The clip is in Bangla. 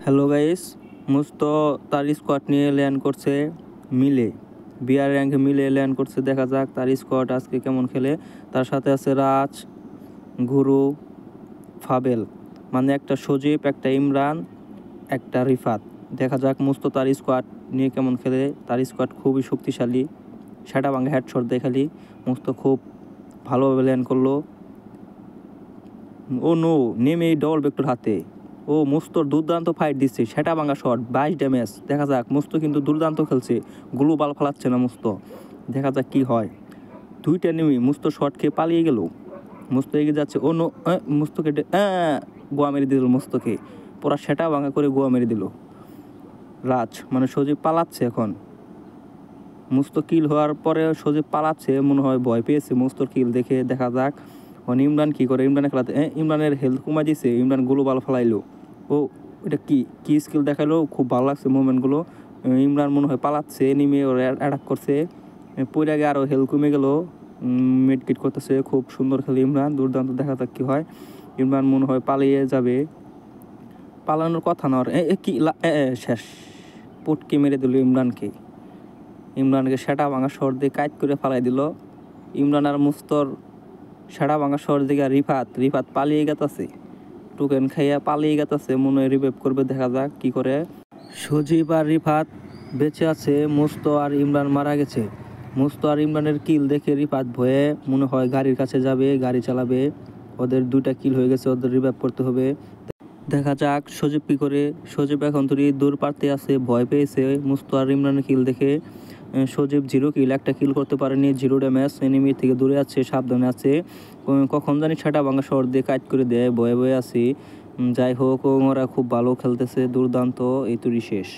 হ্যালো গাইস, মুস্ত তার স্কোয়াড নিয়ে ল্যান্ড করছে মিলে, বিআর র্যাঙ্কে মিলে ল্যান্ড করছে। দেখা যাক তার স্কোয়াড আজকে কেমন খেলে। তার সাথে আছে রাজ, গুরু, ফাবেল, মানে একটা সজীব, একটা ইমরান, একটা রিফাত। দেখা যাক মুস্ত তার স্কোয়াড নিয়ে কেমন খেলে। তার স্কোয়াড খুবই শক্তিশালী, সেটা ভাঙা হেডশট দেখালি। মুস্ত খুব ভালোভাবে ল্যান্ড করলো। ও নো, নেমে ডবল ভেক্টর হাতে। ও মুস্তর দুর্দান্ত ফাইট দিচ্ছে, সেটা ভাঙা শট, 22 ড্যামেজ। দেখা যাক মুস্ত কিন্তু দুর্দান্ত খেলছে, গ্লোবাল ফেলাচ্ছে না মুস্ত। দেখা যাক কি হয়। দুইটা নেমে মুস্ত শট খেয়ে পালিয়ে গেল। মুস্ত এগিয়ে যাচ্ছে। ও নো, মুস্তকে গোয়া মেরে দিল। মুস্তকে পুরা সেটা ভাঙা করে গোয়া মেরে দিল। রাজ মানে সজীব পালাচ্ছে এখন। মুস্ত কিল হওয়ার পরে সজীব পালাচ্ছে, মনে হয় ভয় পেয়েছে মুস্তর কিল দেখে। দেখা যাক ইমরান কি করে। ইমরানের খেলাতে ইমরানের হেলথ কমা দিয়েছে। ইমরান গ্লোবাল ফেলাইলো। ও এটা কি স্কিল দেখাইলো, খুব ভালো লাগছে মুভমেন্টগুলো। ইমরান মনে হয় পালাচ্ছে, নেমে ওর অ্যাটাক করছে। পরে আগে আরও হেলথ কমে গেল, মিডকিট করতেছে। খুব সুন্দর খেলে ইমরান, দুর্দান্ত। দেখা যাক কি হয়। ইমরান মনে হয় পালিয়ে যাবে, পালানোর কথা না। কি শেষ, পুটকে মেরে দিল ইমরানকে। ইমরানকে সেটা ভাঙা শহর দিয়ে কাইট করে ফালাই দিল। ইমরান আর মুস্তর সেটা ভাঙা শহর দিকে। রিফাত পালিয়ে গেছে, টোকেন খাইয়া পালিয়ে গেছে, মনে হয় রিভাইভ করবে। দেখা যাক কি করে। সজীব আর রিফাত বেঁচে আছে, মুস্ত আর ইমরান মারা গেছে। মুস্ত আর ইমরানের কিল দেখে রিফাত ভয়ে মনে হয় গাড়ির কাছে যাবে, গাড়ি চালাবে। ওদের 2টা কিল হয়ে গেছে, ওদের রিভাইভ করতে হবে। দেখা যাক সজীব কি করে। সজীব এখন তুই দূর পারতে আছে, ভয় পেয়েছে মুস্ত আর ইমরানের কিল দেখে। সজীব 0 কিল, একটা কিল করতে পারেনি, 0 ড্যামেজ। এনিমি থেকে দূরে আছে, সাবধানে আছে। কখন জানি সেটা ভাঙা শহর দিয়ে কাট করে দেয়, ভয়ে ভয়ে আছি। যাই হোক, ওরা খুব ভালো খেলতেছে, দুর্দান্ত। এই তুই শেষ।